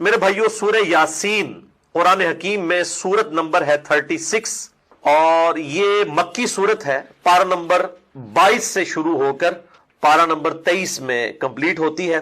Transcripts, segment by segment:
میرے بھائیو، سورہ یاسین قرآن حکیم میں سورت نمبر ہے 36 اور یہ مکی سورت ہے. پارہ نمبر 22 سے شروع ہو کر پارہ نمبر 23 میں کمپلیٹ ہوتی ہے.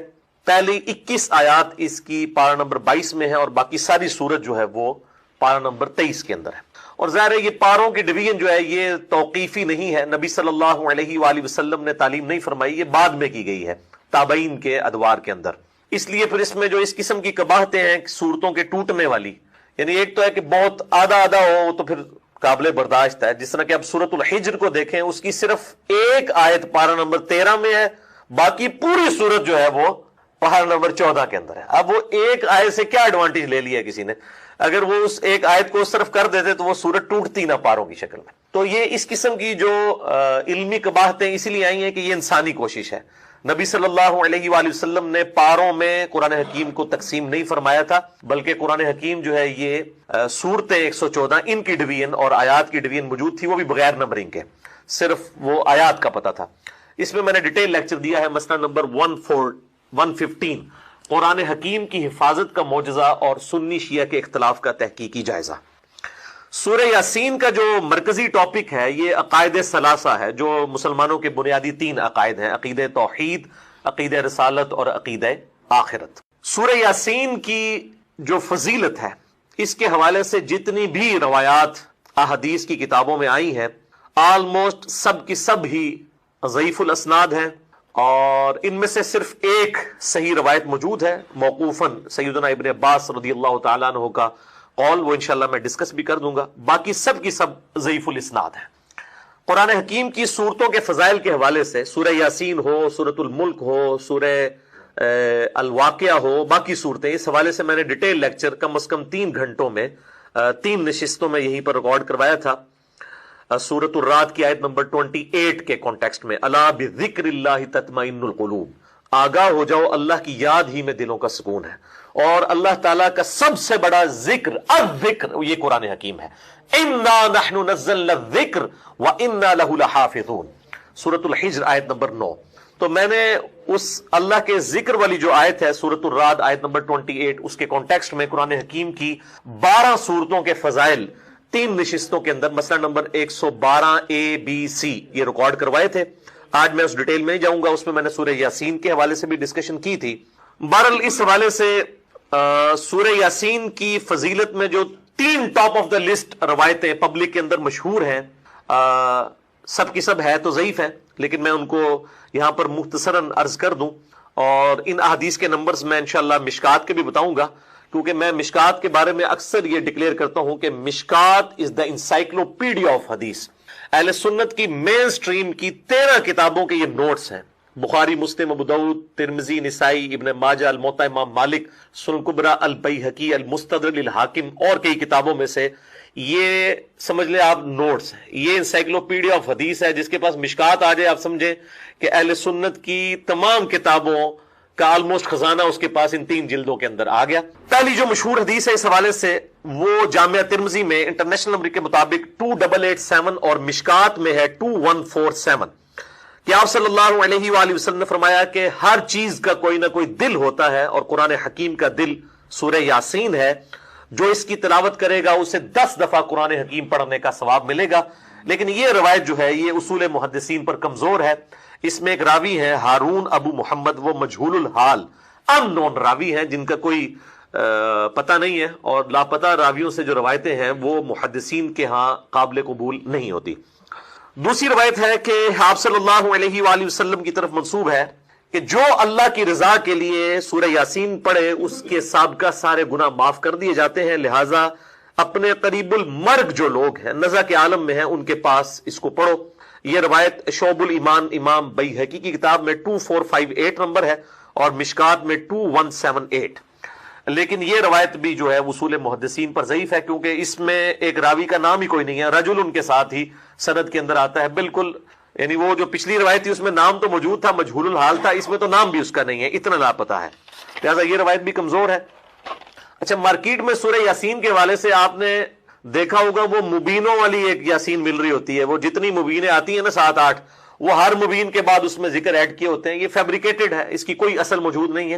پہلی 21 آیات اس کی پارہ نمبر 22 میں ہے اور باقی ساری سورت جو ہے وہ پارہ نمبر 23 کے اندر ہے. اور ظاہر ہے یہ پاروں کی ڈویژن جو ہے یہ توقیفی نہیں ہے، نبی صلی اللہ علیہ وآلہ وسلم نے تعلیم نہیں فرمائی، یہ بعد میں کی گئی ہے تابعین کے ادوار کے اندر. اس لیے پھر اس میں جو اس قسم کی قباحتیں ہیں صورتوں کے ٹوٹنے والی، یعنی ایک تو ہے کہ بہت آدھا آدھا ہو تو پھر قابل برداشت ہے. جس طرح کہ اب سورۃ الحجر کو دیکھیں، اس کی صرف ایک آیت پارہ نمبر 13 میں ہے، باقی پوری سورت جو ہے وہ پارہ نمبر 14 کے اندر ہے. اب وہ ایک آیت سے کیا ایڈوانٹیج لے لیا کسی نے؟ اگر وہ اس ایک آیت کو اس طرف کر دیتے تو وہ سورت ٹوٹتی نہ پاروں کی شکل میں. تو یہ اس قسم کی جو علمی قباحتیں اسی لیے آئی ہیں کہ یہ انسانی کوشش ہے. نبی صلی اللہ علیہ وآلہ وسلم نے پاروں میں قرآن حکیم کو تقسیم نہیں فرمایا تھا، بلکہ قرآن حکیم جو ہے یہ سورتیں 114 ان کی ڈویژن اور آیات کی ڈویژن موجود تھی، وہ بھی بغیر نمبرنگ کے، صرف وہ آیات کا پتہ تھا. اس میں نے ڈیٹیل لیکچر دیا ہے، مسئلہ نمبر 115 قرآن حکیم کی حفاظت کا معجزہ اور سنی شیعہ کے اختلاف کا تحقیقی جائزہ. سورہ یاسین کا جو مرکزی ٹاپک ہے یہ عقائد ثلاثہ ہے، جو مسلمانوں کے بنیادی 3 عقائد ہیں: عقیدہ توحید، عقیدہ رسالت اور عقیدہ آخرت. سورہ یاسین کی جو فضیلت ہے اس کے حوالے سے جتنی بھی روایات احادیث کی کتابوں میں آئی ہیں آلموسٹ سب کی سب ہی ضعیف الاسناد ہیں، اور ان میں سے صرف ایک صحیح روایت موجود ہے موقوفاً سیدنا ابن عباس رضی اللہ تعالیٰ عنہ کا قول، وہ انشاءاللہ میں ڈسکس بھی کر دوں گا. باقی سب کی سب ضعیف الاسناد ہیں. قرآن حکیم کی صورتوں کے فضائل کے حوالے سے سورہ یاسین ہو، سورۃ الملک ہو، سورہ الواقعہ ہو، باقی صورتیں، اس حوالے سے میں نے ڈیٹیل لیکچر کم از کم 3 گھنٹوں میں 3 نشستوں میں یہیں پر ریکارڈ کروایا تھا. سورۃ الرعد کی آیت نمبر 28 کے کانٹیکسٹ میں، الا بذکر اللہ تطمئن القلوب، آگاہ ہو جاؤ اللہ کی یاد ہی میں دلوں کا سکون ہے. اور اللہ تعالیٰ کا سب سے بڑا ذکر الذکر یہ قرآن حکیم ہے. انا نحن نزلنا الذکر وانا لہ لحافظون، سورۃ الحجر آیت نمبر 9. تو میں نے اس اللہ کے ذکر والی جو آیت ہے سورۃ الرعد آیت نمبر 28، اس کے کانٹیکسٹ میں قرآن حکیم کی 12 صورتوں کے فضائل 3 نشستوں کے اندر مسئلہ نمبر 112 ABC یہ ریکارڈ کروائے تھے. آج میں اس ڈیٹیل میں نہیں جاؤں گا، اس میں نے سورہ یاسین کے حوالے سے بھی ڈسکشن کی تھی. بہرحال اس حوالے سے سورہ یاسین کی فضیلت میں جو 3 ٹاپ آف دا لسٹ روایتیں پبلک کے اندر مشہور ہیں، سب کی سب ہے تو ضعیف ہے، لیکن میں ان کو یہاں پر مختصراً عرض کر دوں. اور ان احادیث کے نمبرز میں انشاءاللہ مشکات کے بھی بتاؤں گا، کیونکہ میں مشکات کے بارے میں اکثر یہ ڈکلیئر کرتا ہوں کہ مشکات از دا انسائکلوپیڈیا آف حدیث. اہل سنت کی مین سٹریم کی 13 کتابوں کے یہ نوٹس ہیں: بخاری، مسلم، ابو داؤد، ترمذی، نسائی، ابن ماجہ، الموطا امام مالک، سنن کبریٰ، البیہقی، المستدرک للحاکم اور کئی کتابوں میں سے یہ سمجھ لیں آپ نوٹس ہیں. یہ انسائکلوپیڈیا آف حدیث ہے. جس کے پاس مشکات آ جائے آپ سمجھیں کہ اہل سنت کی تمام کتابوں کا آلموسٹ خزانہ اس کے پاس ان 3 جلدوں کے اندر آ گیا. پہلی جو مشہور حدیث ہے اس حوالے سے وہ جامعہ ترمذی میں انٹرنیشنل نمبر کے مطابق 2887 اور مشکات میں ہے 2147 کہ آپ صلی اللہ علیہ وآلہ وسلم نے فرمایا کہ ہر چیز کا کوئی نہ کوئی دل ہوتا ہے، اور قرآن حکیم کا دل سورہ یاسین ہے. جو اس کی تلاوت کرے گا اسے 10 دفعہ قرآن حکیم پڑھنے کا ثواب ملے گا. لیکن یہ روایت جو ہے یہ اصول محدثین پر کمزور ہے. اس میں ایک راوی ہے ہارون ابو محمد، وہ مجہول الحال ان نون راوی ہیں جن کا کوئی پتہ نہیں ہے، اور لاپتہ راویوں سے جو روایتیں ہیں وہ محدثین کے ہاں قابل قبول نہیں ہوتی. دوسری روایت ہے کہ آپ صلی اللہ علیہ وآلہ وسلم کی طرف منسوب ہے کہ جو اللہ کی رضا کے لیے سورہ یاسین پڑھے اس کے سابقہ سارے گناہ معاف کر دیے جاتے ہیں، لہٰذا اپنے قریب المرگ جو لوگ ہیں، نزع کے عالم میں ہیں، ان کے پاس اس کو پڑھو. یہ روایت شعب الایمان امام بیہقی کی کتاب میں 2458 نمبر ہے اور مشکات میں 2178. لیکن یہ روایت بھی جو ہے اصول محدثین پر ضعیف ہے، کیونکہ اس میں ایک راوی کا نام ہی کوئی نہیں ہے، رجل ان کے ساتھ ہی سند کے اندر آتا ہے بالکل. یعنی وہ جو پچھلی روایت تھی اس میں نام تو موجود تھا، مجہول الحال تھا، اس میں تو نام بھی اس کا نہیں ہے، اتنا لاپتہ ہے، لہٰذا یہ روایت بھی کمزور ہے. اچھا، مارکیٹ میں سورہ یاسین کے حوالے سے آپ نے دیکھا ہوگا وہ مبینوں والی ایک یاسین مل رہی ہوتی ہے. وہ جتنی مبینیں آتی ہیں نا 7-8، وہ ہر مبین کے بعد اس میں ذکر ایڈ کیے ہوتے ہیں. یہ فیبریکیٹڈ ہے، اس کی کوئی اصل موجود نہیں ہے.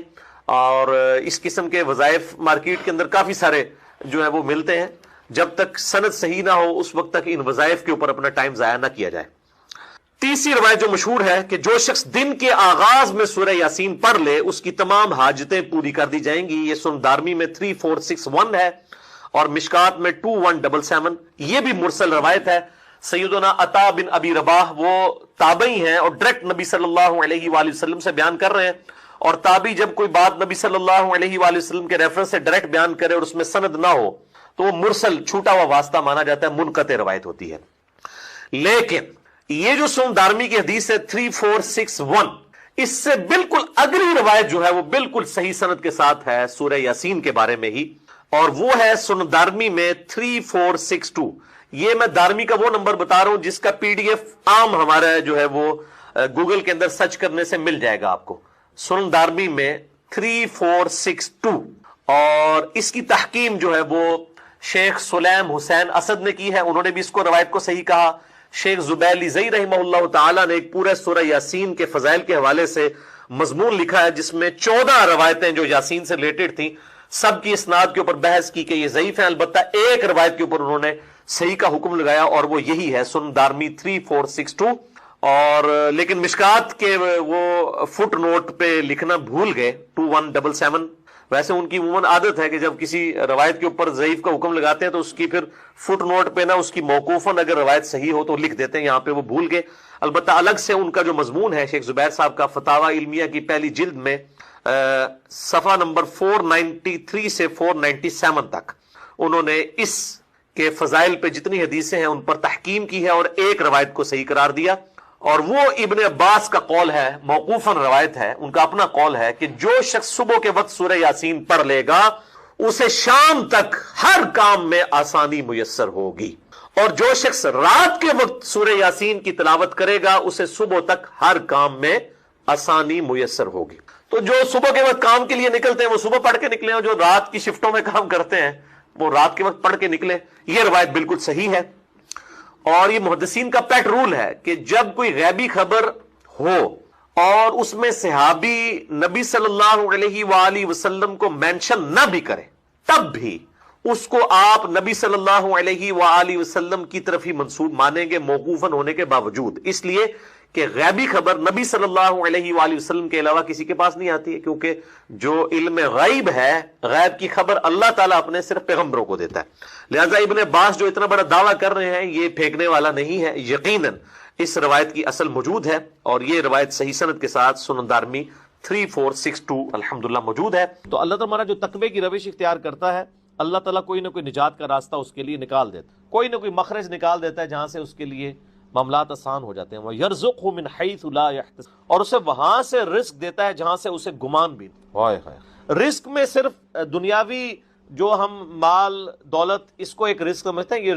اور اس قسم کے وظائف مارکیٹ کے اندر کافی سارے جو ہے وہ ملتے ہیں. جب تک سند صحیح نہ ہو اس وقت تک ان وظائف کے اوپر اپنا ٹائم ضائع نہ کیا جائے. تیسری روایت جو مشہور ہے کہ جو شخص دن کے آغاز میں سورہ یاسین پڑھ لے اس کی تمام حاجتیں پوری کر دی جائیں گی. یہ سنن دارمی میں 3461 ہے اور مشکات میں 2177. یہ بھی مرسل روایت ہے. سیدنا عطا بن ابی رباح وہ تابعی ہیں اور ڈائریکٹ نبی صلی اللہ علیہ وآلہ وسلم سے بیان کر رہے ہیں. اور تابعی جب کوئی بات نبی صلی اللہ علیہ وآلہ وسلم کے ریفرنس سے ڈائریکٹ بیان کرے اور اس میں سند نہ ہو تو وہ مرسل چھوٹا ہوا واسطہ مانا جاتا ہے, منقطع روایت ہوتی ہے. لیکن یہ جو سنن دارمی کی حدیث ہے 3461, اس سے بالکل اگلی روایت جو ہے وہ بالکل صحیح سند کے ساتھ ہے سورہ یاسین کے بارے میں ہی, اور وہ ہے سنن دارمی میں 3462. یہ میں دارمی کا وہ نمبر بتا رہا ہوں جس کا پی ڈی ایف عام ہمارا جو ہے وہ گوگل کے اندر سرچ کرنے سے مل جائے گا آپ کو. سنن دارمی میں 3462, اور اس کی تحکیم جو ہے وہ شیخ سلیم حسین اسد نے کی ہے. انہوں نے بھی اس کو روایت کو صحیح کہا. شیخ زبیلی زئی رحمہ اللہ تعالی نے ایک پورے سورہ یاسین کے فضائل کے حوالے سے مضمون لکھا ہے جس میں 14 روایتیں جو یاسین سے ریلیٹڈ تھیں سب کی اسناد کے اوپر بحث کی کہ یہ ضعیف ہیں. البتہ ایک روایت کے اوپر انہوں نے صحیح کا حکم لگایا اور وہ یہی ہے سنن دارمی 3462. اور لیکن مشکات کے وہ فٹ نوٹ پہ لکھنا بھول گئے 2177. ویسے ان کی عموماً عادت ہے کہ جب کسی روایت کے اوپر ضعیف کا حکم لگاتے ہیں تو اس کی پھر فٹ نوٹ پہ نا اس کی موقوفاً اگر روایت صحیح ہو تو لکھ دیتے ہیں, یہاں پہ وہ بھول گئے. البتہ الگ سے ان کا جو مضمون ہے شیخ زبیر صاحب کا فتاوی علمیہ کی پہلی جلد میں صفحہ نمبر 493 سے 497 تک انہوں نے اس کے فضائل پہ جتنی حدیثیں ہیں ان پر تحکیم کی ہے اور ایک روایت کو صحیح قرار دیا. اور وہ ابن عباس کا قول ہے, موقوفاً روایت ہے, ان کا اپنا قول ہے کہ جو شخص صبح کے وقت سورہ یاسین پڑھ لے گا اسے شام تک ہر کام میں آسانی میسر ہوگی, اور جو شخص رات کے وقت سورہ یاسین کی تلاوت کرے گا اسے صبح تک ہر کام میں آسانی میسر ہوگی. تو جو صبح کے وقت کام کے لیے نکلتے ہیں وہ صبح پڑھ کے نکلے, اور جو رات کی شفٹوں میں کام کرتے ہیں وہ رات کے وقت پڑھ کے نکلے. یہ روایت بالکل صحیح ہے. اور یہ محدثین کا پیٹ رول ہے کہ جب کوئی غیبی خبر ہو اور اس میں صحابی نبی صلی اللہ علیہ وآلہ وسلم کو مینشن نہ بھی کرے تب بھی اس کو آپ نبی صلی اللہ علیہ وآلہ وسلم کی طرف ہی منسوب مانیں گے موقوفاً ہونے کے باوجود, اس لیے کہ غیبی خبر نبی صلی اللہ علیہ وآلہ وسلم کے علاوہ کسی کے پاس نہیں آتی ہے, کیونکہ جو علم غیب ہے, غیب کی خبر اللہ تعالیٰ اپنے صرف پیغمبروں کو دیتا ہے. لہذا ابن عباس جو اتنا بڑا دعویٰ کر رہے ہیں یہ پھینکنے والا نہیں ہے, یقیناً اس روایت کی اصل موجود ہے, اور یہ روایت صحیح سند کے ساتھ سنن دارمی 3462 الحمدللہ موجود ہے. تو اللہ تعالیٰ جو تقوی کی روش اختیار کرتا ہے اللہ تعالیٰ کوئی نہ کوئی نجات کا راستہ اس کے لیے نکال دیتا ہے, کوئی نہ کوئی مخرج نکال دیتا ہے جہاں سے اس کے لیے معاملات آسان ہو جاتے ہیں. وَيَرْزُقْهُ مِنْ حَيْثُ لَا يَحْتَسِبُ, اور اسے وہاں سے رزق دیتا ہے جہاں سے اسے گمان بھی نہیں. رزق میں صرف دنیاوی جو ہم مال دولت اس کو ایک رزق سمجھتے ہیں,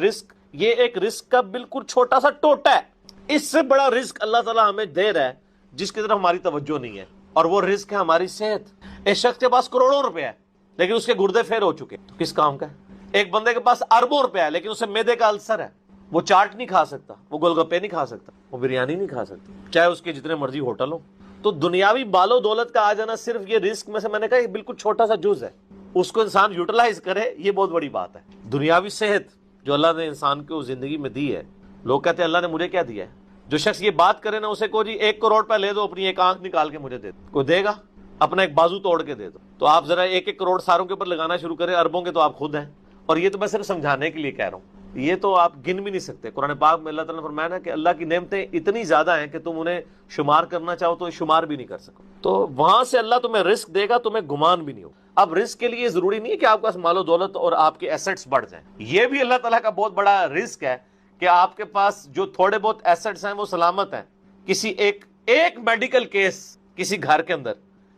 یہ ایک رزق کا بالکل چھوٹا سا ٹوٹا ہے. اس سے بڑا رزق اللہ تعالیٰ ہمیں دے رہا ہے جس کی طرف ہماری توجہ نہیں ہے, اور وہ رزق ہے ہماری صحت. ایک شخص کے پاس کروڑوں روپے ہے لیکن اس کے گردے فیل ہو چکے, تو کس کام کا ہے؟ ایک بندے کے پاس اربوں روپے ہے لیکن اسے معدے کا السر ہے, وہ چاٹ نہیں کھا سکتا, وہ گول گپے نہیں کھا سکتا, وہ بریانی نہیں کھا سکتا, چاہے اس کے جتنے مرضی ہوٹل ہو. تو دنیاوی بال و دولت کا آ جانا صرف یہ رزق میں سے میں نے کہا یہ بالکل چھوٹا سا جز ہے, اس کو انسان یوٹیلائز کرے یہ بہت بڑی بات ہے. دنیاوی صحت جو اللہ نے انسان کو زندگی میں دی ہے, لوگ کہتے ہیں اللہ نے مجھے کیا دیا ہے. جو شخص یہ بات کرے نا اسے کو جی 1 کروڑ روپے لے دو, اپنی ایک آنکھ نکال کے مجھے دے دو, کوئی دے گا؟ اپنا ایک بازو توڑ کے دے دو. تو آپ ذرا 1-1 کروڑ ساروں کے اوپر لگانا شروع کریں, اربوں کے تو آپ خود ہیں. اور یہ تو میں صرف سمجھانے کے لیے کہہ رہا ہوں, یہ تو آپ گن بھی نہیں سکتے. قرآن پاک میں اللہ تعالیٰ نے فرمایا نا کہ اللہ کی نعمتیں اتنی زیادہ ہیں کہ تم انہیں شمار کرنا چاہو تو شمار بھی نہیں کر سکو. تو وہاں سے اللہ تمہیں رزق دے گا, تمہیں گمان بھی نہیں ہوگا. اب رزق کے لیے ضروری نہیں ہے کہ آپ کے پاس مال و دولت اور آپ کے ایسٹس بڑھ جائیں, یہ بھی اللہ تعالیٰ کا بہت بڑا رزق ہے کہ آپ کے پاس جو تھوڑے بہت ایسٹس ہیں وہ سلامت ہیں. کسی ایک میڈیکل کیس کسی گھر کے اندر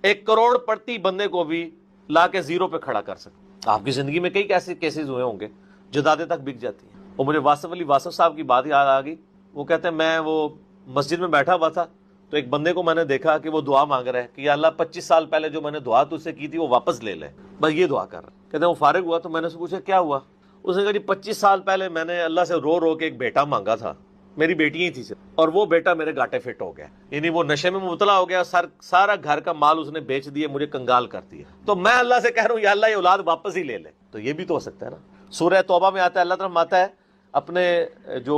1 کروڑ پڑتی بندے کو بھی لا کے زیرو پہ کھڑا کر سکتے. آپ کی زندگی میں کئی ایسے کیسز ہوئے ہوں گے جدادیں تک بک جاتی ہیں. اور مجھے واصف علی واصف صاحب کی بات یاد آ گئی. وہ کہتے ہیں میں وہ مسجد میں بیٹھا ہوا تھا تو ایک بندے کو میں نے دیکھا کہ وہ دعا مانگ رہا ہے کہ یا اللہ 25 سال پہلے جو میں نے دعا تجھ سے کی تھی وہ واپس لے لے, بس یہ دعا کر رہا ہے. کہتے ہیں وہ فارغ ہوا تو میں نے اس سے پوچھا کیا ہوا؟ اس نے کہا جی 25 سال پہلے میں نے اللہ سے رو رو کے ایک بیٹا مانگا تھا, میری بیٹیاں ہی تھی صرف، اور وہ بیٹا میرے گاٹے فٹ ہو گیا، یعنی وہ نشے میں مبتلا ہو گیا، سارا گھر کا مال اس نے بیچ دیا، مجھے کنگال کر دیا، تو میں اللہ سے کہہ رہا ہوں یا اللہ یہ اولاد واپس ہی لے لے۔ تو یہ بھی تو ہو سکتا ہے نا۔ سورہ توبہ میں آتا ہے، اللہ تعالیٰ آتا ہے اپنے جو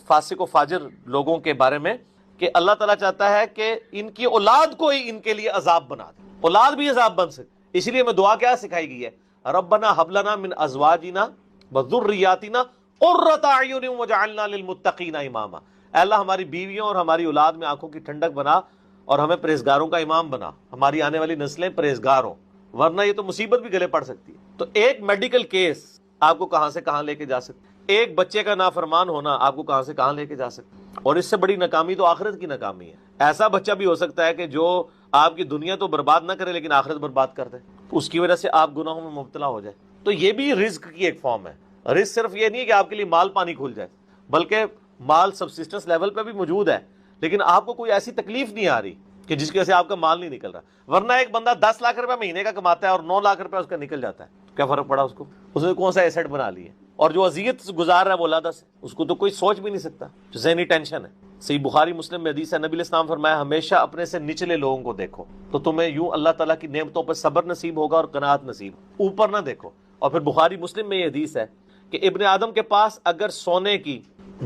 فاسق و فاجر لوگوں کے بارے میں کہ اللہ تعالیٰ چاہتا ہے کہ ان کی اولاد کو ہی ان کے لیے عذاب بنا دے، اولاد بھی عذاب بن سکے۔ اس لیے میں دعا کیا سکھائی گئی ہے، ربنا ھب لنا من ازواجنا وذریاتنا قرۃ اعین واجعلنا للمتقین اماما۔ اے اللہ ہماری بیویوں اور ہماری اولاد میں آنکھوں کی ٹھنڈک بنا اور ہمیں پرہیزگاروں کا امام بنا، ہماری آنے والی نسلیں پرہیزگار ہوں، ورنہ یہ تو مصیبت بھی گلے پڑ سکتی ہے۔ تو ایک میڈیکل کیس آپ کو کہاں سے کہاں لے کے جا سکتا ہے، ایک بچے کا نافرمان ہونا آپ کو کہاں سے کہاں لے کے جا سکتا ہے، اور اس سے بڑی ناکامی تو آخرت کی ناکامی ہے۔ ایسا بچہ بھی ہو سکتا ہے کہ جو آپ کی دنیا تو برباد نہ کرے لیکن آخرت برباد کر دے، اس کی وجہ سے آپ گناہوں میں مبتلا ہو جائے۔ تو یہ بھی رزق کی ایک فارم ہے۔ رزق صرف یہ نہیں ہے کہ آپ کے لیے مال پانی کھل جائے، بلکہ مال سبسسٹنس لیول پہ بھی موجود ہے، لیکن آپ کو کوئی ایسی تکلیف نہیں آ رہی کہ جس کی وجہ سے آپ کا مال نہیں نکل رہا۔ ورنہ ایک بندہ 10 لاکھ روپے مہینے کا کماتا ہے اور 9 لاکھ روپے اس کا نکل جاتا ہے، کیا فرق پڑا اس کو؟ اس نے کون سا ایسٹ بنا لی ہے؟ اور جو اذیت گزار رہا ہے وہ اولادہ سے، اس کو تو کوئی سوچ بھی نہیں سکتا، جو ذہنی ٹینشن ہے۔ صحیح بخاری مسلم میں حدیث ہے، نبی علیہ السلام فرمایا ہمیشہ اپنے سے نچلے لوگوں کو دیکھو تو تمہیں یوں اللہ تعالیٰ کی نعمتوں پر صبر نصیب ہوگا اور قناعت نصیب، اوپر نہ دیکھو۔ اور پھر بخاری مسلم میں یہ حدیث ہے کہ ابن آدم کے پاس اگر سونے کی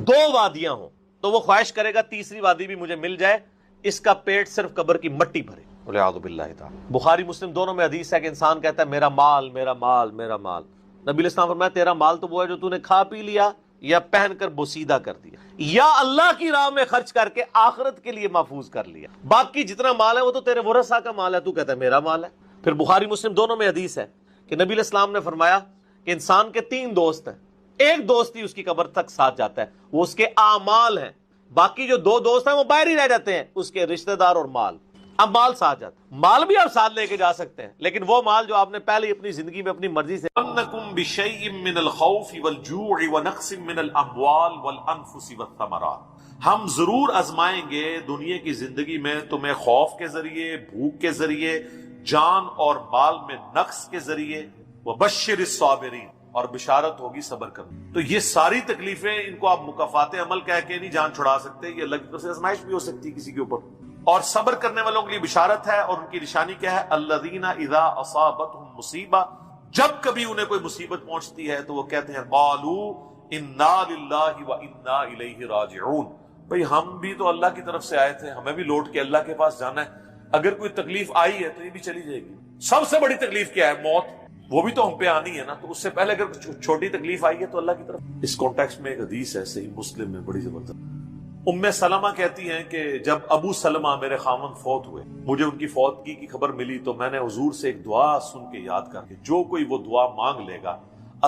2 وادیاں ہوں تو وہ خواہش کرے گا تیسری وادی بھی مجھے مل جائے، اس کا پیٹ صرف قبر کی مٹی بھرے، والعیاذ باللہ تعالی۔ بخاری مسلم دونوں میں حدیث ہے کہ انسان کہتا ہے میرا مال میرا مال میرا مال، نبی علیہ السلام فرمایا تیرا مال تو وہ ہے جو تو نے کھا پی لیا یا پہن کر بوسیدہ کر دیا یا اللہ کی راہ میں خرچ کر کے آخرت کے لیے محفوظ کر لیا، باقی جتنا مال ہے وہ تو تیرے ورثہ کا مال ہے، تو کہتا ہے میرا مال ہے۔ پھر بخاری مسلم دونوں میں حدیث ہے کہ نبی علیہ السلام نے فرمایا کہ انسان کے 3 دوست ہیں، ایک دوست ہی اس کی قبر تک ساتھ جاتا ہے، وہ اس کے اعمال ہیں، باقی جو 2 دوست ہیں وہ باہر ہی رہ جاتے ہیں، اس کے رشتہ دار اور مال۔ اب مال ساتھ جاتا ہے، مال بھی آپ ساتھ لے کے جا سکتے ہیں، لیکن وہ مال جو آپ نے پہلے اپنی زندگی میں اپنی مرضی سے انکم بشیء من الخوف والجوع ونقص من الاموال والانفس والثمرات، ہم ضرور آزمائیں گے دنیا کی زندگی میں تمہیں خوف کے ذریعے، بھوک کے ذریعے، جان اور مال میں نقص کے ذریعے، وبشر الصابرین، اور بشارت ہوگی صبر کرنے۔ تو یہ ساری تکلیفیں ان کو آپ مکافات عمل کہہ کے نہیں جان چھڑا سکتے، یہ اللہ کی طرف سے آزمائش بھی ہو سکتی ہے کسی کے اوپر۔ اور صبر کرنے والوں کے لیے بشارت ہے، اور ان کی نشانی کیا ہے؟ الذین اذا اصابتهم مصیبہ، جب کبھی انہیں کوئی مصیبت پہنچتی ہے تو وہ کہتے ہیں قالوا انا للہ وانا الیہ راجعون، بھئی ہم بھی تو اللہ کی طرف سے آئے تھے، ہمیں بھی لوٹ کے اللہ کے پاس جانا ہے، اگر کوئی تکلیف آئی ہے تو یہ بھی چلی جائے گی۔ سب سے بڑی تکلیف کیا ہے؟ موت، وہ بھی تو ہم پہ آنی ہے نا، تو اس سے پہلے اگر چھوٹی تکلیف آئی ہے تو اللہ کی طرف۔ اس کانٹیکسٹ میں ایک حدیث ہے صحیح مسلم میں بڑی زبردست، ام سلمہ کہتی ہیں کہ جب ابو سلمہ میرے خامن فوت ہوئے، مجھے ان کی فوتگی کی خبر ملی تو میں نے حضور سے ایک دعا سن کے یاد کر کے جو کوئی وہ دعا مانگ لے گا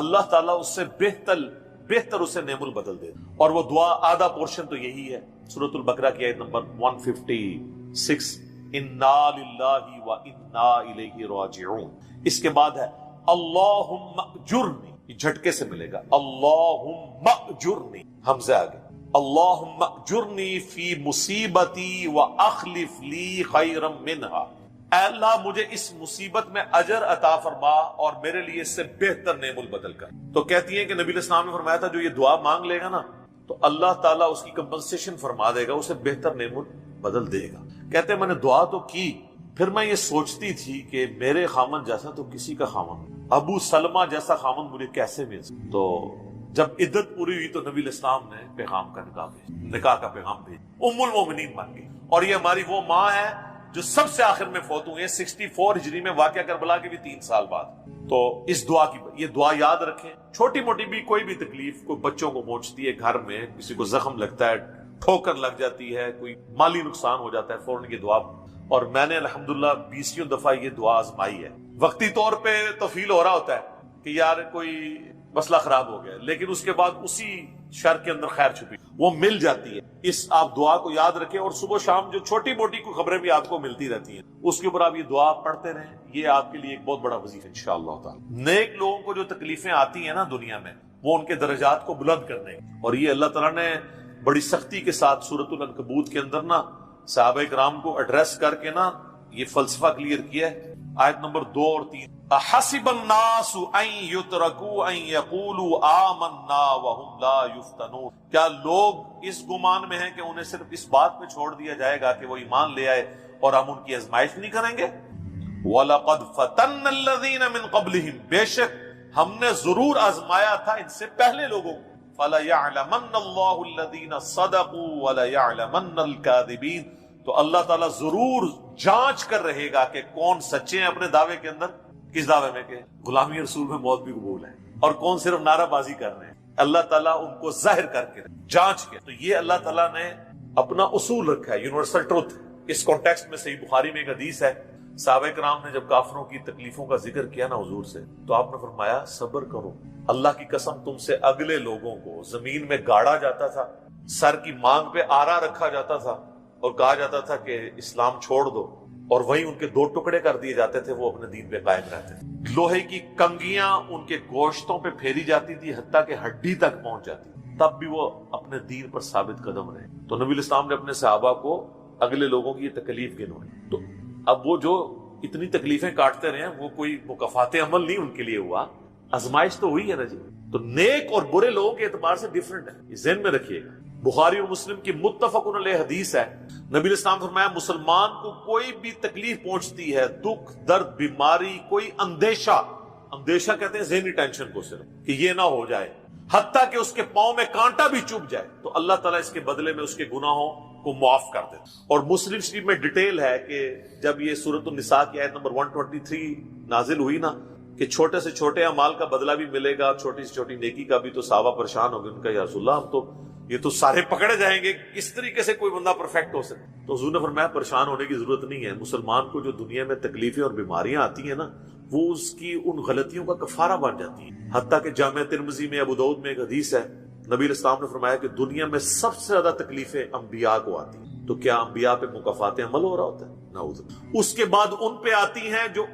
اللہ تعالیٰ اس سے بہتر اسے نعم البدل دے، اور وہ دعا آدھا پورشن تو یہی ہے، سورۃ البقرہ کی آیت نمبر 156، انا للہ وانا الیہ راجعون۔ اس کے بعد ہے اللہم اجرنی، یہ جھٹکے سے ملے گا، اللہم اجرنی، حمزہ آگے، اللہم اجرنی فی مصیبتی واخلف لی خیرا منہا، اے اللہ مجھے اس مصیبت میں اجر عطا فرما اور میرے لیے اس سے بہتر نعم البدل کر۔ تو کہتی ہیں کہ نبی علیہ السلام نے فرمایا تھا جو یہ دعا مانگ لے گا نا تو اللہ تعالیٰ اس کی کمپنسیشن فرما دے گا، اسے بہتر نعم البدل دے گا۔ کہتے ہیں میں نے دعا تو کی، پھر میں یہ سوچتی تھی کہ میرے خامن جیسا تو کسی کا خامن، ابو سلمہ جیسا خامن مجھے کیسے مل سکتا؟ تو جب عدت پوری ہوئی تو نبی علیہ السلام نے پیغام کا نکاح کا پیغام بھیجا، ام المومنین بن گئی، اور یہ ہماری وہ ماں ہے جو سب سے آخر میں فوت ہوئی ہے 64 ہجری میں، واقعہ کربلا کے بھی 3 سال بعد۔ تو اس دعا کی یہ دعا یاد رکھیں، چھوٹی موٹی بھی کوئی بھی تکلیف کوئی بچوں کو پہنچتی ہے، گھر میں کسی کو زخم لگتا ہے، ٹھوکر لگ جاتی ہے، کوئی مالی نقصان ہو جاتا ہے، فوراً یہ دعا، اور میں نے الحمدللہ 20 دفعہ یہ دعا آزمائی ہے۔ وقتی طور پہ تو فیل ہو رہا ہوتا ہے کہ یار کوئی مسئلہ خراب ہو گیا، لیکن اس کے بعد اسی شر کے اندر خیر چھپی وہ مل جاتی ہے۔ اس آپ دعا کو یاد رکھیں، اور صبح شام جو چھوٹی موٹی کوئی خبریں بھی آپ کو ملتی رہتی ہیں اس کے اوپر آپ یہ دعا پڑھتے رہیں، یہ آپ کے لیے ایک بہت بڑا وظیفہ انشاءاللہ تعالی۔ نیک لوگوں کو جو تکلیفیں آتی ہیں نا دنیا میں، وہ ان کے درجات کو بلند کرنے، اور یہ اللہ تعالیٰ نے بڑی سختی کے ساتھ سورۃ العنکبوت کے اندر نا صحابہ کرام کو ایڈریس کر کے نا یہ فلسفہ کلیئر کیا ہے آیت نمبر 2 اور 3. احسب الناس ان یترکوا ان یقولوا آمنا وهم لا یفتنون. کیا لوگ اس گمان میں ہیں کہ انہیں صرف اس بات پہ چھوڑ دیا جائے گا کہ وہ ایمان لے آئے اور ہم ان کی آزمائش نہیں کریں گے؟ وَلَقَدْ فَتَنَّ الَّذِينَ مِن قَبْلِهِمْ. بے شک ہم نے ضرور آزمایا تھا ان سے پہلے لوگوں کو. فَلَيَعْلَمَنَّ اللَّهُ الَّذِينَ صَدَقُوا وَلَيَعْلَمَنَّ الْكَاذِبِينَ. تو اللہ تعالیٰ ضرور جانچ کر رہے گا کہ کون سچے ہیں اپنے دعوے کے اندر. کس دعوے میں؟ کہ غلامی رسول میں موت بھی قبول ہے, اور کون صرف نعرہ بازی کر رہے ہیں. اللہ تعالیٰ ان کو ظاہر کر کے جانچ کے. تو یہ اللہ تعالیٰ نے اپنا اصول رکھا ہے, یونیورسل ٹروتھ. اس کانٹیکسٹ میں صحیح بخاری میں ایک حدیث ہے, صحابہ کرام نے جب کافروں کی تکلیفوں کا ذکر کیا نا حضور سے, تو آپ نے فرمایا صبر کرو, اللہ کی قسم تم سے اگلے لوگوں کو زمین میں گاڑا جاتا تھا, سر کی مانگ پہ آرا رکھا جاتا تھا اور کہا جاتا تھا کہ اسلام چھوڑ دو, اور وہی ان کے 2 ٹکڑے کر دیے جاتے تھے, وہ اپنے دین پہ قائم رہتے تھے. لوہے کی کنگیاں ان کے گوشتوں پہ پھیری جاتی تھی حتیٰ کہ ہڈی تک پہنچ جاتی, تب بھی وہ اپنے دین پر ثابت قدم رہے. تو نبی الاسلام نے اپنے صحابہ کو اگلے لوگوں کی یہ تکلیف گنوائی. تو اب وہ جو اتنی تکلیفیں کاٹتے رہے ہیں, وہ کوئی مکافات عمل نہیں ان کے لیے ہوا, آزمائش تو ہوئی ہے نا جی. تو نیک اور برے لوگوں کے اعتبار سے ڈیفرنٹ ہے, یہ ذہن میں رکھیے گا. بخاری اور مسلم کی متفق علیہ حدیث ہے, نبی اسلام فرمایا مسلمان کو کوئی بھی تکلیف پہنچتی ہے, دکھ درد بیماری, کوئی اندیشہ کہتے ہیں ذہنی ٹینشن کو, صرف کہ یہ نہ ہو جائے, حتیٰ کہ اس کے پاؤں میں کانٹا بھی چبھ جائے, تو اللہ تعالیٰ اس کے بدلے میں اس کے گناہوں کو معاف کر دیتا. اور مسلم شریف میں ڈیٹیل ہے کہ جب یہ سورۃ النساء کی آیت نمبر 123 نازل ہوئی نا, کہ چھوٹے سے چھوٹے اعمال کا بدلہ بھی ملے گا, چھوٹی سے چھوٹی نیکی کا بھی, تو صحابہ پریشان ہو گئے. ان کا یا رسول اللہ, ہم تو یہ تو سارے پکڑے جائیں گے, کس طریقے سے کوئی بندہ پرفیکٹ ہو سکے؟ تو حضور نے فرمایا پریشان ہونے کی ضرورت نہیں ہے. مسلمان کو جو دنیا میں تکلیفیں اور بیماریاں آتی ہیں نا, وہ اس کی ان غلطیوں کا کفارہ بن جاتی ہیں. حتیٰ کہ جامع ترمذی میں, ابو داؤد میں ایک حدیث ہے, نبی اسلام نے فرمایا کہ دنیا میں سب سے زیادہ تکلیفیں انبیاء کو آتی ہیں. تو کیا انبیاء پہ مکافات عمل ہو رہا ہوتا ہے؟ نعوذ. اس کے بعد ان پہ آتی ہیں جو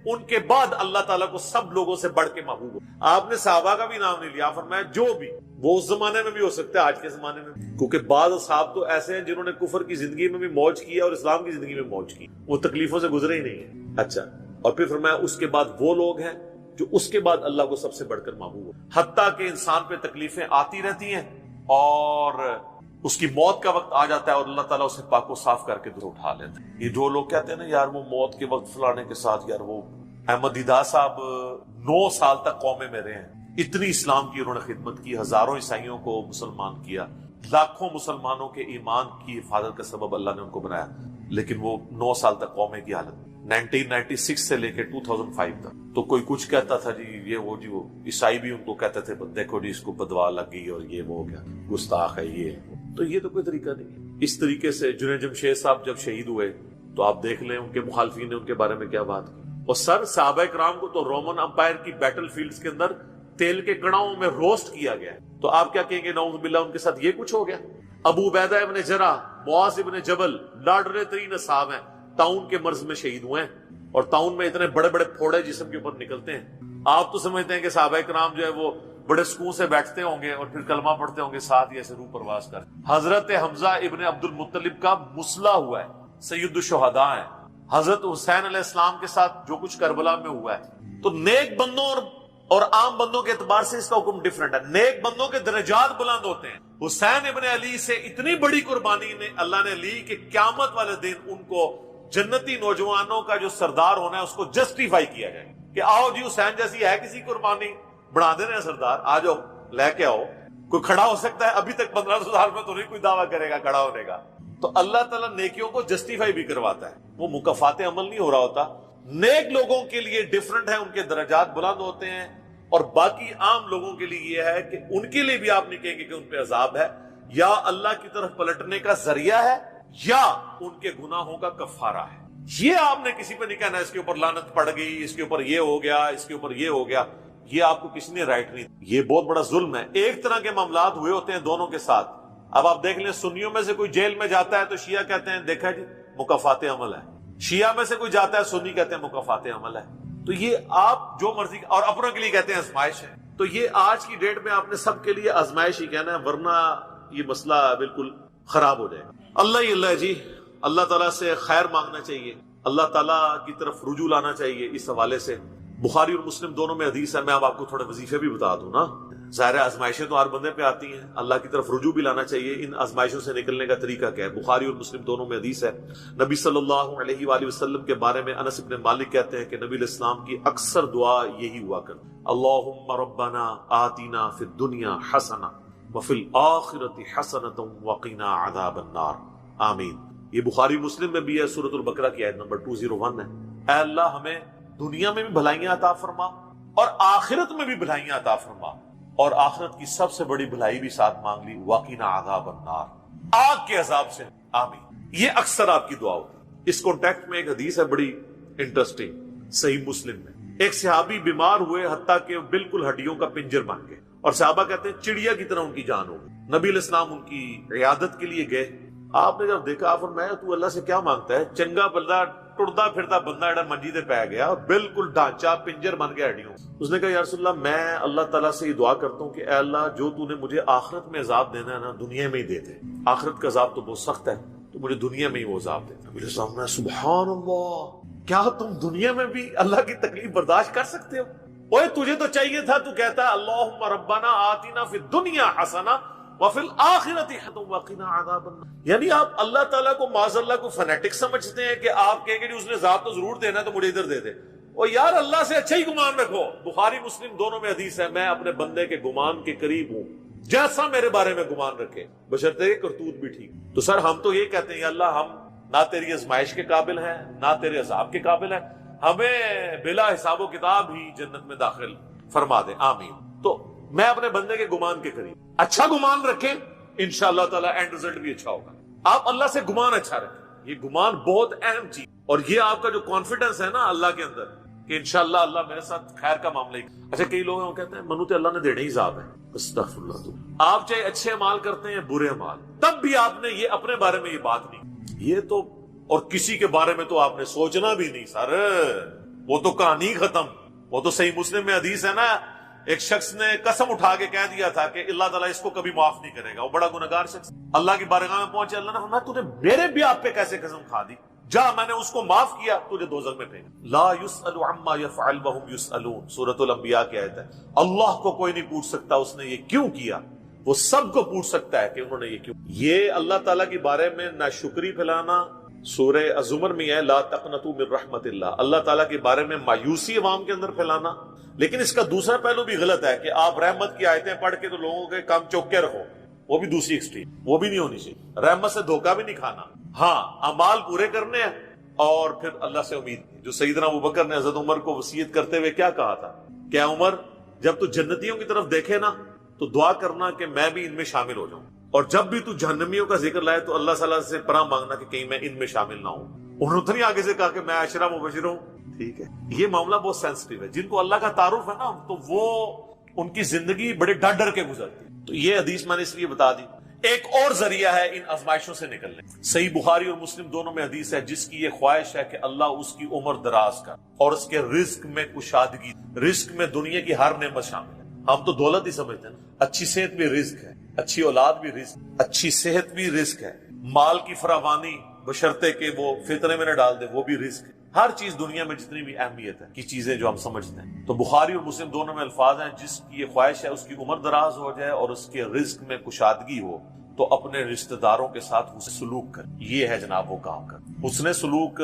ان کے بعد اللہ تعالیٰ کو سب لوگوں سے بڑھ کے محبوب ہو. آپ نے صحابہ کا بھی نام نہیں لیا, فرمایا جو بھی, وہ اس زمانے میں بھی ہو سکتا ہے, آج کے زمانے میں بھی, کیونکہ بعض اصحاب تو ایسے ہیں جنہوں نے کفر کی زندگی میں بھی موج کی اور اسلام کی زندگی میں موج کی, وہ تکلیفوں سے گزرے ہی نہیں ہیں. اچھا, اور پھر فرمایا اس کے بعد وہ لوگ ہیں جو اس کے بعد اللہ کو سب سے بڑھ کر محبوب ہو, حتیٰ کہ انسان پہ تکلیفیں آتی رہتی ہیں اور اس کی موت کا وقت آ جاتا ہے اور اللہ تعالیٰ اسے پاک و صاف کر کے دور اٹھا لیتے ہیں. یہ جو لوگ کہتے ہیں نا یار وہ موت کے وقت فلانے کے ساتھ, یار وہ احمد دیدار صاحب 9 سال تک قومے میں رہے ہیں, اتنی اسلام کی انہوں نے خدمت کی, ہزاروں عیسائیوں کو مسلمان کیا, لاکھوں مسلمانوں کے ایمان کی حفاظت کا سبب اللہ نے ان کو بنایا, لیکن وہ 9 سال تک قومے کی حالت, 1996 سے لے کے 2005 تک. تو کوئی کچھ کہتا تھا جی یہ وہ عیسائی بھی ان کو کہتے تھے دیکھو جی اس کو بدوا لگ گئی اور یہ وہ ہو گیا, گستاخ ہے یہ. تو یہ تو کوئی طریقہ نہیں. اس طریقے سے جنید جمشید صاحب جب شہید ہوئے تو آپ دیکھ لیں ان کے مخالفین نے ان کے بارے میں کیا بات کی. اور سر صحابہ کرام کو تو رومن امپائر کی بیٹل فیلڈز کے اندر تیل کے کڑاؤں میں روسٹ کیا گیا, تو آپ کیا کہیں گے نعوذ باللہ ان کے ساتھ یہ کچھ ہو گیا. ابو عبیدہ ابن جرح, معاذ ابن جبل لاڈلے ترین صاحب ہیں, طاعون کے مرض میں شہید ہوئے ہیں, اور طاعون میں اتنے بڑے بڑے پھوڑے جسم کے اوپر نکلتے ہیں. آپ تو سمجھتے ہیں کہ صحابہ کرام جو ہے وہ بڑے سکون سے بیٹھتے ہوں گے اور پھر کلمہ پڑھتے ہوں گے ساتھ ہی ایسے روح پرواز کر. حضرت حمزہ ابن عبد المطلب کا مسلح ہوا ہے, سید الشہداء ہیں. حضرت حسین علیہ السلام کے ساتھ جو کچھ کربلا میں ہوا ہے. تو نیک بندوں اور عام بندوں کے اعتبار سے اس کا حکم ڈیفرنٹ ہے. نیک بندوں کے درجات بلند ہوتے ہیں. حسین ابن علی سے اتنی بڑی قربانی نے اللہ نے لی کہ قیامت والے دن ان کو جنتی نوجوانوں کا جو سردار ہونا ہے اس کو جسٹیفائی کیا جائے کہ آؤ جی حسین جیسی ہے کسی قربانی, بنا دے رہے ہیں سردار, آ جاؤ لے کے آؤ. کوئی کھڑا ہو سکتا ہے؟ ابھی تک 1500 سال میں تو نہیں کوئی دعویٰ کرے گا کھڑا ہونے کا. تو اللہ تعالیٰ نیکیوں کو جسٹیفائی بھی کرواتا ہے, وہ مکافات عمل نہیں ہو رہا ہوتا. نیک لوگوں کے لیے ڈیفرنٹ ہے, ان کے درجات بلند ہوتے ہیں, اور باقی عام لوگوں کے لیے یہ ہے کہ ان کے لیے بھی آپ نہیں کہیں گے کہ ان پہ عذاب ہے, یا اللہ کی طرف پلٹنے کا ذریعہ ہے, یا ان کے گناہوں کا کفارہ ہے. یہ آپ نے کسی پہ نہیں کہنا اس کے اوپر لعنت پڑ گئی, اس کے اوپر یہ ہو گیا, اس کے اوپر یہ ہو گیا. یہ آپ کو کسی نے رائٹ نہیں. یہ بہت بڑا ظلم ہے. ایک طرح کے معاملات ہوئے ہوتے ہیں دونوں کے ساتھ. اب آپ دیکھ لیں سنیوں میں سے کوئی جیل میں جاتا ہے تو شیعہ کہتے ہیں دیکھا جی مکافات عمل ہے, شیعہ میں سے کوئی جاتا ہے سنی کہتے ہیں مکافات عمل ہے. تو یہ آپ جو مرضی, اور اپنوں کے لیے کہتے ہیں آزمائش ہے. تو یہ آج کی ڈیٹ میں آپ نے سب کے لیے آزمائش ہی کہنا ہے, ورنہ یہ مسئلہ بالکل خراب ہو جائے گا. اللہ ہی اللہ جی, اللہ تعالیٰ سے خیر مانگنا چاہیے. اللہ تعالیٰ کی طرف رجوع لانا چاہیے. اس حوالے سے بخاری اور مسلم دونوں میں حدیث ہے. میں اب آپ کو تھوڑے وظیفے بھی بتا دوں نا. ظاہر آزمائشیں تو ہر بندے پہ آتی ہیں, اللہ کی طرف رجوع بھی لانا چاہیے. ان آزمائشوں سے نکلنے کا طریقہ کیا ہے؟ بخاری اور مسلم دونوں میں حدیث ہے. نبی صلی اللہ علیہ وآلہ وسلم کے بارے میں انس بن مالک کہتے ہیں کہ نبی علیہ السلام کی اکثر دعا یہی ہوا کرتی, اللہم ربنا آتنا فی الدنیا حسنہ وفی الآخرۃ حسنۃ وقنا عذاب النار آمین. یہ بخاری مسلم میں بھی ہے, سورۃ البقرہ کی آیت نمبر 201 ہے. اے اللہ ہمیں دنیا میں بھی بھلائیاں عطا فرما اور آخرت میں بھی بھلائیاں عطا فرما, اور آخرت کی سب سے بڑی بھلائی بھی ساتھ مانگ لی, وقنا عذاب النار, آگ کے عذاب سے آمین. یہ اکثر آپ کی دعا ہوتی ہے. اس کانٹیکٹ میں ایک حدیث ہے بڑی انٹرسٹنگ, صحیح مسلم میں. ایک صحابی بیمار ہوئے حتیٰ کہ بالکل ہڈیوں کا پنجر بن گئے, اور صحابہ کہتے ہیں چڑیا کی طرح ان کی جان ہو گئی. نبی علیہ السلام ان کی عیادت کے لیے گئے. آپ نے جب دیکھا, آپ فرمایا تو اللہ سے کیا مانگتا ہے؟ چنگا بندہ ٹردا پھرتا بندہ ایڈا منجی دے پہ گیا, بالکل ڈھانچہ پنجر بن گیا ہڈیوں. اس نے کہا یا رسول اللہ میں اللہ تعالیٰ سے یہ دعا کرتا ہوں کہ اے اللہ جو تو نے مجھے آخرت میں عذاب دینا ہے نا, دنیا میں ہی دے دے. آخرت کا عذاب تو بہت سخت ہے, تو مجھے دنیا میں ہی وہ عذاب دے. نبی علیہ السلام نے سبحان اللہ, کیا تم دنیا میں بھی اللہ کی تکلیف برداشت کر سکتے ہو؟ اوے تجھے تو چاہیے تھا, تو کہتا ہے اللہم ربنا آتنا فی الدنیا حسنہ وفی الآخرۃ حسنہ وقنا عذاب النار. یعنی آپ اللہ تعالیٰ کو معاذ اللہ کو فنیٹک سمجھتے ہیں کہ آپ کہیں گے اس نے عذاب تو ضرور دینا ہے تو مجھے ادھر دے دے. اور یار اللہ سے اچھا ہی گمان رکھو. بخاری مسلم دونوں میں حدیث ہے, میں اپنے بندے کے گمان کے قریب ہوں جیسا میرے بارے میں گمان رکھے, بشرطے کرتوت بھی ٹھیک. تو سر ہم تو یہ کہتے ہیں یا اللہ ہم نہ تیری آزمائش کے قابل ہیں نہ تیرے عذاب کے قابل ہیں, ہمیں بلا حساب و کتاب ہی جنت میں داخل فرما دے آمین. تو میں اپنے بندے کے گمان کے قریب, اچھا گمان رکھیں, انشاءاللہ تعالی اینڈ رزلٹ بھی اچھا ہوگا. آپ اللہ سے گمان اچھا رکھیں, یہ گمان بہت اہم چیز. اور یہ آپ کا جو کانفیڈنس ہے نا اللہ کے اندر کہ انشاءاللہ اللہ میرے ساتھ خیر کا معاملہ ہی. اچھا کئی لوگ ہیں وہ کہتے ہیں منو تے اللہ نے دینے ہی عذاب ہے. استغفر اللہ. تو آپ چاہے اچھے اعمال کرتے ہیں برے اعمال, تب بھی آپ نے یہ اپنے بارے میں یہ بات نہیں, یہ تو اور کسی کے بارے میں تو آپ نے سوچنا بھی نہیں سر, وہ تو کہانی ختم. وہ تو صحیح مسلم میں حدیث ہے نا, ایک شخص نے قسم اٹھا کے کہہ دیا تھا کہ اللہ تعالیٰ اس کو کبھی معاف نہیں کرے گا, وہ بڑا گنہگار شخص. اللہ کی بارگاہ میں پہنچے, اللہ نے فرمایا تو نے میرے بھی آپ پہ کیسے قسم کھا دی, جا میں نے اس کو معاف کیا, تجھے دوزخ میں پھینک. لا یسأل عما یفعل وهم یسألون, سورۃ الانبیاء کی آیت ہے. اللہ کو کوئی نہیں پوچھ سکتا اس نے یہ کیوں کیا, وہ سب کو پوچھ سکتا ہے کہ انہوں نے یہ کیوں. یہ اللہ تعالیٰ کے بارے میں ناشکری پھیلانا سورہ الزمر میں ہے, لا تقنطوا من رحمت اللہ, اللہ تعالیٰ کے بارے میں مایوسی عوام کے اندر پھیلانا. لیکن اس کا دوسرا پہلو بھی غلط ہے کہ آپ رحمت کی آیتیں پڑھ کے تو لوگوں کے کام چوک کے رکھو, وہ بھی دوسری ایکسٹریم, وہ بھی نہیں ہونی چاہیے. رحمت سے دھوکہ بھی نہیں کھانا, ہاں اعمال پورے کرنے ہیں اور پھر اللہ سے امید. جو سیدنا ابوبکر نے حضرت عمر کو وصیت کرتے ہوئے کیا کہا تھا, کیا عمر جب تو جنتیوں کی طرف دیکھے نا تو دعا کرنا کہ میں بھی ان میں شامل ہو جاؤں, اور جب بھی تو جہنمیوں کا ذکر لائے تو اللہ تعالیٰ سے پناہ مانگنا کہ کہیں میں ان میں شامل نہ ہوں. انہوں نے آگے سے کہا کہ میں عشرہ مبشر ہوں. ٹھیک ہے, یہ معاملہ بہت سینسٹیو ہے. جن کو اللہ کا تعارف ہے نا تو وہ ان کی زندگی بڑے ڈر ڈر کے گزرتی. تو یہ حدیث میں نے اس لیے بتا دی. ایک اور ذریعہ ہے ان آزمائشوں سے نکلنے. صحیح بخاری اور مسلم دونوں میں حدیث ہے, جس کی یہ خواہش ہے کہ اللہ اس کی عمر دراز کر اور اس کے رزق میں کشادگی. رزق میں دنیا کی ہر نعمت شامل ہے. ہم تو دولت ہی سمجھتے ہیں, اچھی صحت بھی رزق ہے, اچھی اولاد بھی رزق, اچھی صحت بھی رزق ہے, مال کی فراوانی بشرطے کہ وہ فطرے میں نہ ڈال دے وہ بھی رزق ہے. ہر چیز دنیا میں جتنی بھی اہمیت ہے کی چیزیں جو ہم سمجھتے ہیں. تو بخاری اور مسلم دونوں میں الفاظ ہیں, جس کی یہ خواہش ہے اس کی عمر دراز ہو جائے اور اس کے رزق میں کشادگی ہو تو اپنے رشتہ داروں کے ساتھ حسن سلوک کر. یہ ہے جناب وہ کام کر. حسن سلوک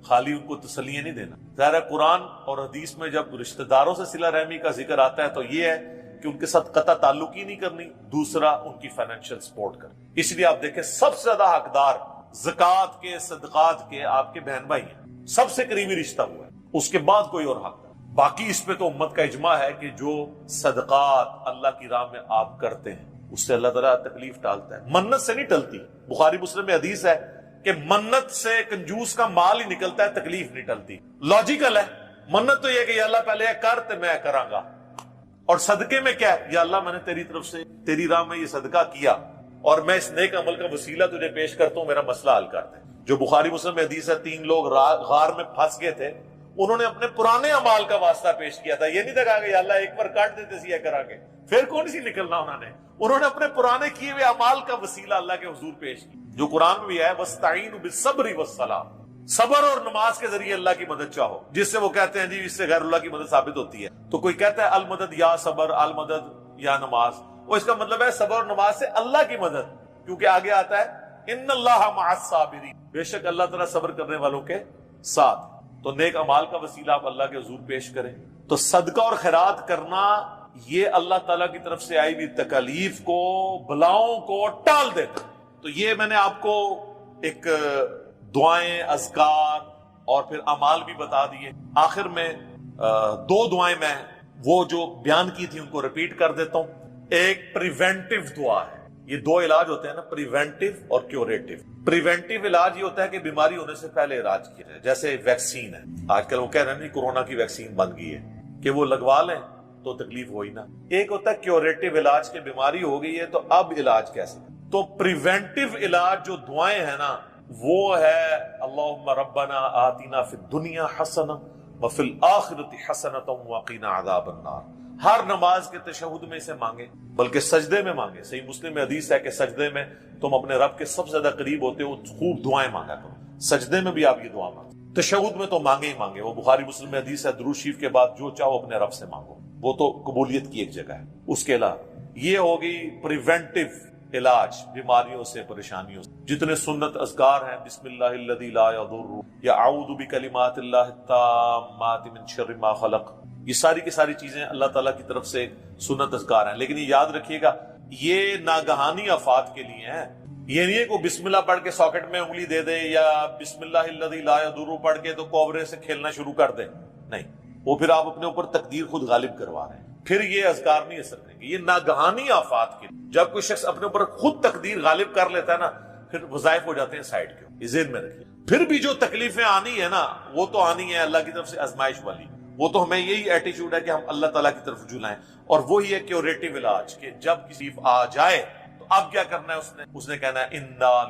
خالی ان کو تسلیاں نہیں دینا. ظاہر قرآن اور حدیث میں جب رشتہ داروں سے صلہ رحمی کا ذکر آتا ہے تو یہ ہے کہ ان کے ساتھ قطع تعلق ہی نہیں کرنی, دوسرا ان کی فائنینشیل سپورٹ کرنی. اس لیے آپ دیکھیں سب سے زیادہ حقدار زکوٰۃ کے صدقات کے آپ کے بہن بھائی ہیں, سب سے قریبی رشتہ ہوا ہے, اس کے بعد کوئی اور حق. باقی اس پہ تو امت کا اجماع ہے کہ جو صدقات اللہ کی راہ میں آپ کرتے ہیں اس سے اللہ تعالیٰ تکلیف ٹالتا ہے, منت سے نہیں ٹلتی. بخاری مسلم میں حدیث ہے کہ منت سے کنجوس کا مال ہی نکلتا ہے, تکلیف نہیں ٹلتی. لاجیکل ہے. منت تو یہ کہ یا اللہ پہلے کر تو میں کراں گا, اور صدقے میں کیا ہے, یا اللہ میں نے تیری طرف سے تیری راہ میں یہ صدقہ کیا اور میں اس نیک عمل کا وسیلہ تجھے پیش کرتا ہوں, میرا مسئلہ حل کر دے. جو بخاری مسلم میں حدیث ہے, 3 لوگ غار میں پھنس گئے تھے, انہوں نے اپنے پرانے اعمال کا واسطہ پیش کیا تھا. یہ نہیں تھا کہ یا اللہ ایک بار کاٹ دیتے سیا کرا کے, پھر کون سی نکلنا. انہوں نے اپنے پرانے کیے ہوئے اعمال کا وسیلہ اللہ کے حضور پیش کیا, جو قرآن میں بھی ہے وَاسْتَعِينُوا بِالصَّبْرِ وَالصَّلَاةِ. صبر اور نماز کے ذریعے اللہ کی مدد چاہو، جس سے وہ کہتے ہیں جی اس سے غیر اللہ کی مدد ثابت ہوتی ہے، تو کوئی کہتا ہے المدد یا صبر، المدد یا نماز، وہ اس کا مطلب ہے صبر اور نماز سے اللہ کی مدد، کیونکہ آگے آتا ہے ان اللہ مع الصابرین، بے شک اللہ تعالیٰ صبر کرنے والوں کے ساتھ۔ تو نیک اعمال کا وسیلہ آپ اللہ کے حضور پیش کریں۔ تو صدقہ اور خیرات کرنا یہ اللہ تعالیٰ کی طرف سے آئی ہوئی تکالیف کو، بلاؤں کو ٹال دیتا۔ تو یہ میں نے آپ کو ایک دعائیں، اذکار اور پھر اعمال بھی بتا دیے۔ آخر میں دو دعائیں میں وہ جو بیان کی تھی ان کو ریپیٹ کر دیتا ہوں۔ ایک پریونٹیو دعا ہے، یہ دو علاج ہوتے ہیں نا، پریونٹیو اور کیوریٹیو۔ پریونٹیو علاج یہ ہوتا ہے کہ بیماری ہونے سے پہلے علاج کیا جائے، جیسے ویکسین ہے، آج کل وہ کہہ رہے ہیں کورونا کی ویکسین بن گئی ہے کہ وہ لگوا لیں تو تکلیف ہوئی نا۔ ایک ہوتا ہے کیوریٹیو علاج، کہ بیماری ہو گئی ہے تو اب علاج کیسے۔ تو پریونٹیو علاج جو دعائیں ہیں نا وہ ہے اللہم ربنا آتنا فی الدنیا حسنہ وفی الآخرۃ حسنۃ وقنا عذاب النار۔ ہر نماز کے تشہد میں اسے مانگے، بلکہ سجدے میں مانگے۔ صحیح مسلم میں حدیث ہے کہ سجدے میں تم اپنے رب کے سب سے زیادہ قریب ہوتے ہو، خوب دعائیں مانگا کرو۔ سجدے میں بھی آپ یہ دعا مانگے، تشہد میں تو مانگے ہی مانگے۔ وہ بخاری مسلم میں حدیث ہے درود شریف کے بعد جو چاہو اپنے رب سے مانگو، وہ تو قبولیت کی ایک جگہ ہے۔ اس کے علاوہ یہ ہوگی پریونٹیو علاج بیماریوں سے، پریشانیوں سے۔ جتنے سنت اذکار ہیں، بسم اللہ الذی لا یضر یا اعوذ بکلمات اللہ التامات من شر ما خلق، یہ ساری کی ساری چیزیں اللہ تعالیٰ کی طرف سے سنت اذکار ہیں۔ لیکن یہ یاد رکھیے گا یہ ناگہانی آفات کے لیے ہیں، یہ نہیں ہے کہ بسم اللہ پڑھ کے ساکٹ میں انگلی دے دے، یا بسم اللہ الذی لا یضر پڑھ کے تو کوبرے سے کھیلنا شروع کر دے، نہیں، وہ پھر آپ اپنے اوپر تقدیر خود غالب کروا رہے ہیں، پھر یہ اذکار نہیں اثر کریں گے۔ یہ ناگہانی آفات کے لیے، جب کوئی شخص اپنے اوپر خود تقدیر غالب کر لیتا ہے نا، پھر وظائف ہو جاتے ہیں سائڈ کے، یہ ذہن میں رکھیے۔ پھر بھی جو تکلیفیں آنی ہے نا وہ تو آنی ہے، اللہ کی طرف سے آزمائش والی، وہ تو ہمیں یہی ایٹیچیوڈ ہے کہ ہم اللہ تعالیٰ کی طرف رجوع لائیں، اور وہی ہے کیوریٹیو علاج، کہ جب کسی آ جائے تو اب کیا کرنا ہے، اس نے کہنا ہے انا